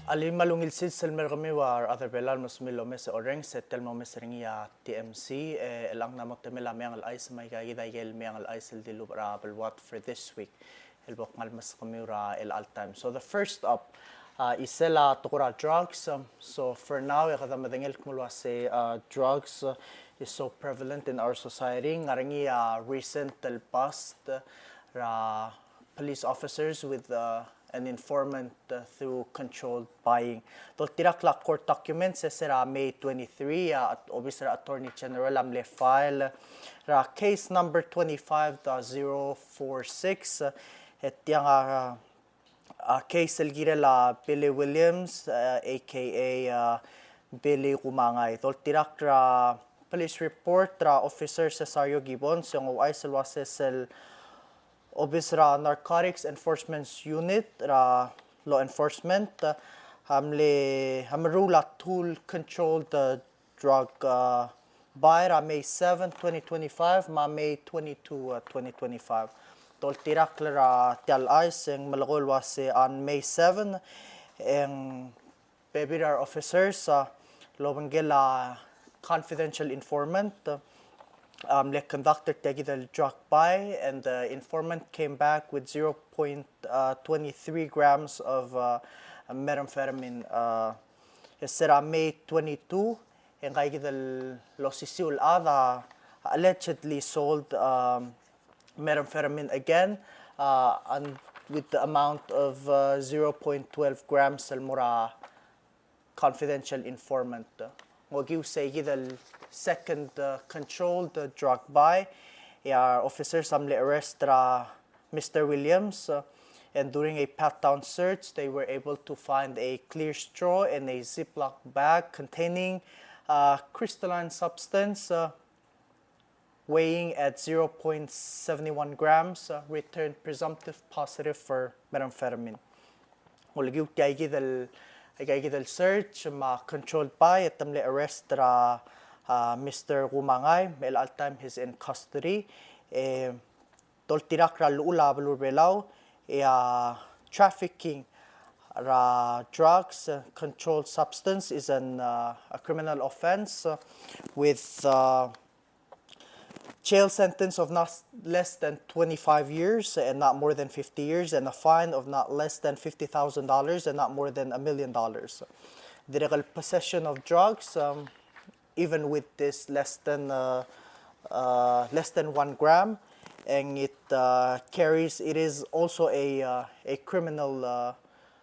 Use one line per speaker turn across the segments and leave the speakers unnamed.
Alim malungil sid selmer kami war other belal musmilo mes oreng setel mo mes ringia TMC elang namot temela meang al ice may gagida yel meang al ice el dilu rabel what for this week el bok mal mas kami ra el all time. So the first up isela tukura drugs. So for now kada madengel kumulwa say drugs is so prevalent in our society. Ngarangi recent bust ra police officers with an informant through controlled buying. Tol tirak court documents sera May 23 at Officer Attorney General amle file ra case number 25.046 et yang case elgira la Billy Williams aka Billy Kumangay. Tol tirak ra police report ra Officer Cesario Gibbons yung uaisel wasesel Obisra Narcotics Enforcement Unit ra law enforcement hamrula tool controlled drug by ra May 7, 2025 ma May 22, 2025. Tol tirak ra tial ice ang malagol was on May 7 ang bebirar officers lobangela confidential informant conducted the drug buy and the informant came back with 0.23 grams of methamphetamine. Sera May 22 and losisul ada allegedly sold methamphetamine again and with the amount of 0.12 grams salmura confidential informant. Wagiw say the second controlled drug buy. Officers arrest Mr. Williams and during a pat-down search they were able to find a clear straw and a Ziploc bag containing crystalline substance weighing at 0.71 grams returned presumptive positive for methamphetamine. Wagiw the search controlled by at arrest Mr. Kumangay, mel all time he's in custody. Tol tirak ra lula belau trafficking ra drugs controlled substance is a criminal offense with jail sentence of not less than 25 years and not more than 50 years and a fine of not less than $50,000 and not more than $1 million. The possession of drugs even with this less than 1 gram and it is also a criminal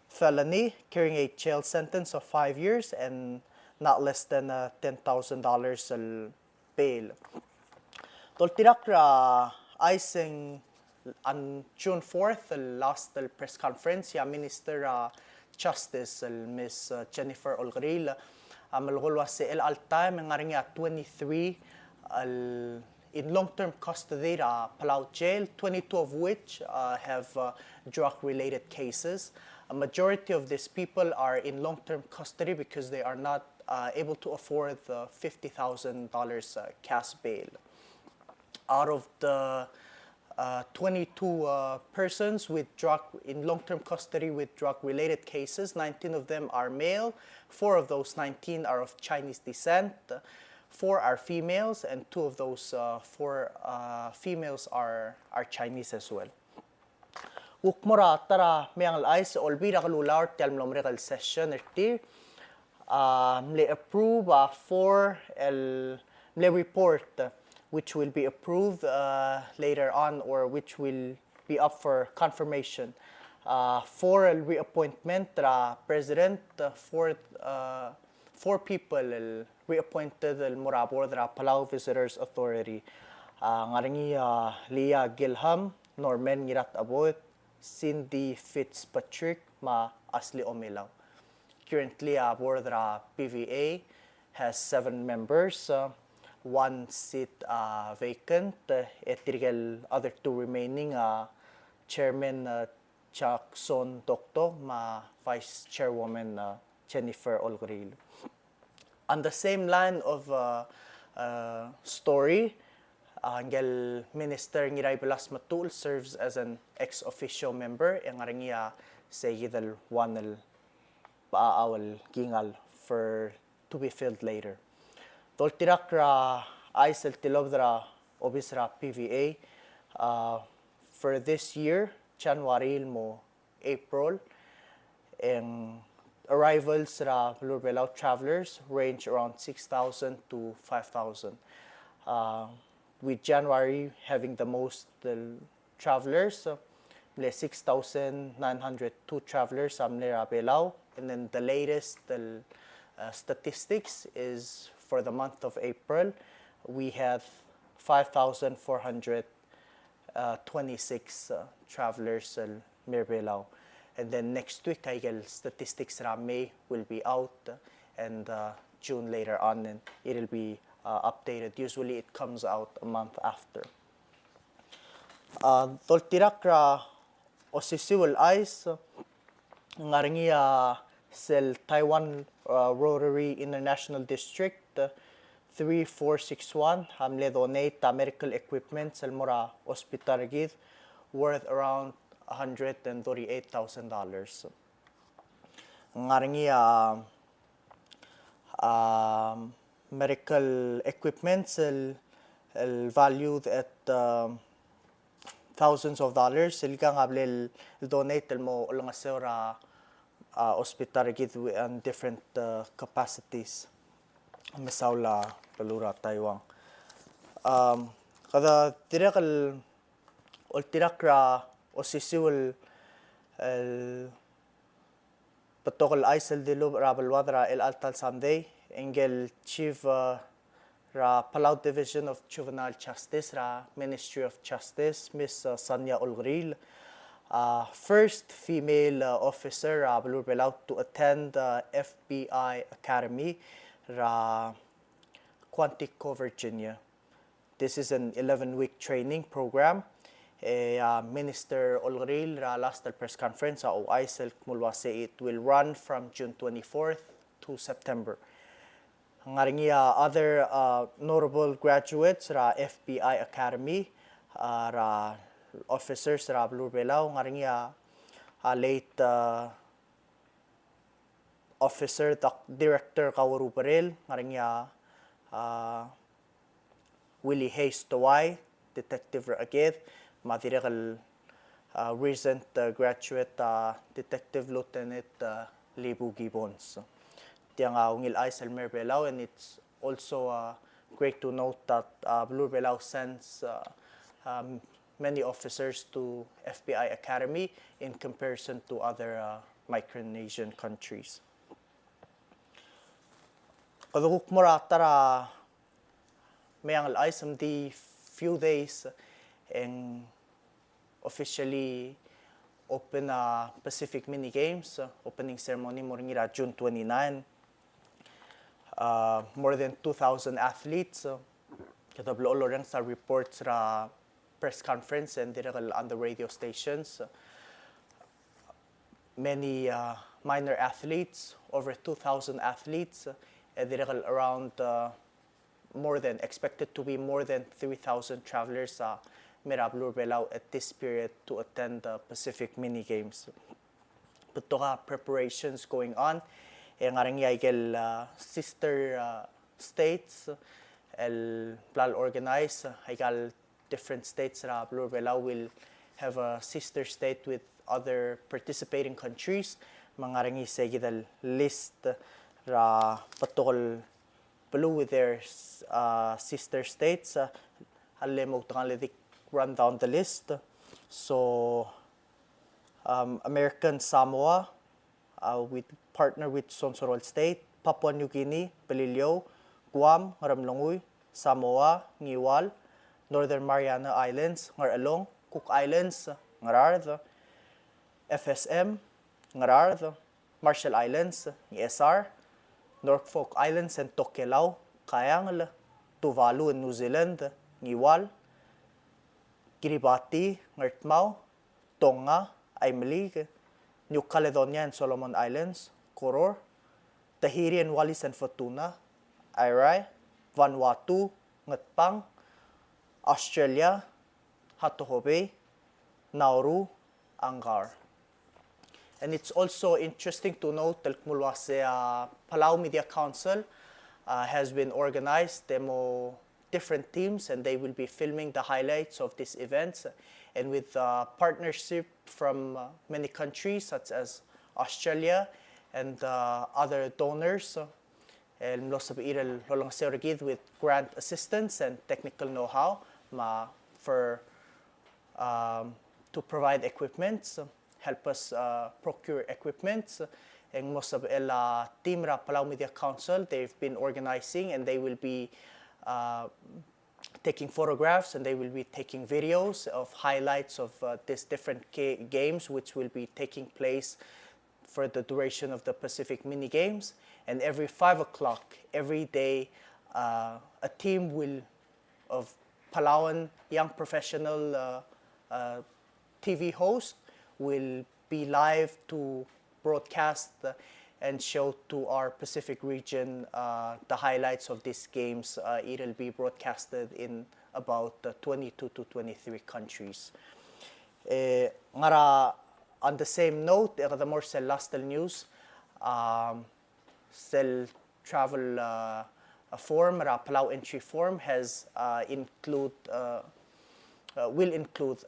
felony carrying a jail sentence of 5 years and not less than $10,000 bail. Tol tirak ra icing on June 4th last press conference Minister Justice Miss Jennifer Olkeriil malgol was el all time ngaring 23 in long-term custody ra Palau jail, 22 of which have drug-related cases. A majority of these people are in long-term custody because they are not able to afford the $50,000 cash bail. Out of the 22 persons with in long-term custody with drug-related cases, 19 of them are male, 4 of those 19 are of Chinese descent, 4 are females, and 2 of those 4 females are Chinese as well. Ukmora tara meang al ice olbira kalular telmlomrekal session erti mle approve for mle report which will be approved later on or which will be up for confirmation. For a reappointment, President, 4 people reappointed the Morabor Palau Visitors Authority. Ngarangi Leah Gilham, Norman Ngirat Aboit, Cindy Fitzpatrick, Ma Asli Omilaw. Currently, board PVA has 7 members. 1 seat vacant. Other 2 remaining Chairman Jackson Docto, Vice Chairwoman Jennifer Olkeriil. On the same line of story, Angel Minister Ngirudelsang Matul serves as an ex officio member. Ang arangiya sa Yidal Wanel paawal gingal for to be filled later. Toltirak ra aisel tilobdra obisra PVA for this year, January mo April, and arrivals ra Palau travelers range around 6,000 to 5,000. With January having the most travelers, 6,902 travelers amne Palau, and then the latest statistics is for the month of April, we have 5,426 travelers near Palau. And then next week, statistics May will be out, and June later on, and it'll be updated. Usually, it comes out a month after. Toltirak ra osisiwal ice ngaringi sel Taiwan Rotary International District 3461 hamle donate medical equipment sel mora hospital gid worth around $138,000. Ngaringi medical equipment sel valued at thousands of dollars. Silka ngable donate mo ulang asura hospital gid and different capacities. Misaula palura Taiwan. Kada tirakal tirakra osisiwal patokal aisel dilo rabalwadra el altal Sunday engel chief ra Palau Division of Juvenile Justice ra Ministry of Justice Miss Sanya Olkeriil, first female officer ra Palau to attend FBI Academy ra Quantico, Virginia. This is an 11-week training program. Minister Olkeriil ra last press conference o aisel mulwase it will run from June 24th to September. Ngaringi other notable graduates ra FBI Academy ra officers ra Palau ngaringi late officer director Ngirudelsang ngaringi Willie Hayes Tawai detective ra agad matirakal recent graduate detective lieutenant Libu Gibbons. Tiang ungil aisel mer Palau, and it's also great to note that Palau sends many officers to FBI Academy in comparison to other Micronesian countries. Kadukuk moratara Meang aisem the few days and officially open Pacific mini games opening ceremony moringira June 29. More than 2,000 athletes. Katablo olorang sa reports ra press conference and on the radio stations. Many minor athletes, over 2,000 athletes, and around expected to be more than 3,000 travelers Mirablo Palau at this period to attend the Pacific mini games. But preparations going on. Ngarangi sister states el plal organize different states ra Palau will have a sister state with other participating countries. Mangarangi segidal list ra patokol Palau with their sister states. Halimog tangali run down the list. So American Samoa with partner with Sonsorol State, Papua New Guinea, Balilio, Guam, Ramlonguy, Samoa, Ngiwal, Northern Mariana Islands, Ngaralong, Cook Islands, Ngarard, FSM, Ngarard, Marshall Islands, ESR, Norfolk Islands and Tokelau, Kayang, Tuvalu in New Zealand, Ngiwal, Kiribati, Ngartmao, Tonga, Aimelig, New Caledonia and Solomon Islands, Koror, Tahiti and Wallis and Futuna, Irai, Vanuatu, Ngatpang, Australia, Hatohobe, Nauru, Angar. And it's also interesting to note that Palau Media Council has been organized demo different teams, and they will be filming the highlights of these events, and with partnership from many countries such as Australia and other donors. And with grant assistance and technical know-how for to provide equipment, help us procure equipment. And most of the team ra Palau Media Council, they've been organizing, and they will be taking photographs, and they will be taking videos of highlights of these different games, which will be taking place for the duration of the Pacific Mini Games. And every 5 o'clock, every day, a team of Palauan young professional TV host will be live to broadcast and show to our Pacific region the highlights of these games. It'll be broadcasted in about 22 to 23 countries. On the same note, the more lastal news, cell travel form, Palau entry form has will include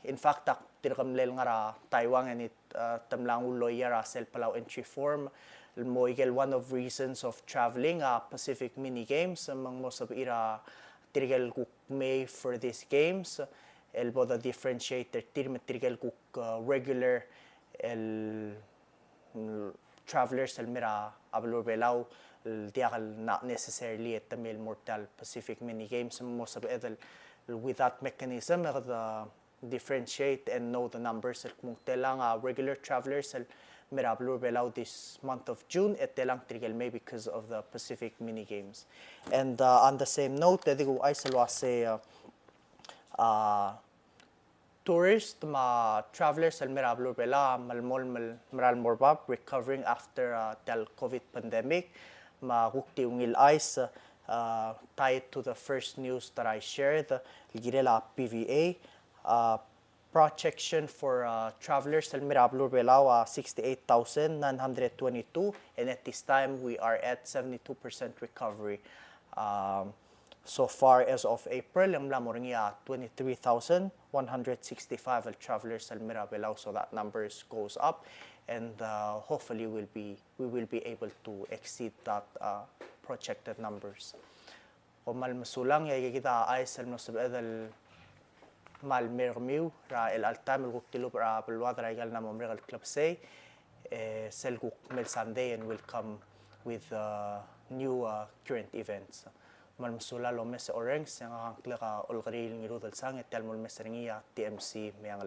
in fact tirkamlel nga Taiwan and it tamlang uloya cell Palau entry form. One of reasons of traveling Pacific Mini Games among most of ira tirgal may for these games. El boda differentiator tirgal regular el travelers el mira ablur belau diakal not necessarily at the mil mortal Pacific Mini Games most of edel with that mechanism the differentiate and know the numbers el kung telang regular travelers el mira ablur belau this month of June at telang tirgal may because of the Pacific Mini Games. And on the same note dedigo ay salwase tourists, travelers, al mirablur bela, malmol maral morbab, recovering after the COVID pandemic. Gukti ungil ice tied to the first news that I shared, Girela PVA. Projection for travelers, al mirablur bela, 68,922, and at this time we are at 72% recovery. So far as of April, 23,165 travelers al Mirabelao, so that numbers goes up, and hopefully we will be able to exceed that projected numbers. Mal masulang kita ay sal nosabedal mal mermiu ra el altam el guktilu ra pelwad ra igal na momregal club say sel guk mel Sunday and will come with new current events. Malmasula lo mes orange yang ang klaka Olkeriil Ngirudelsang etel mol mes ringia TMC Meang.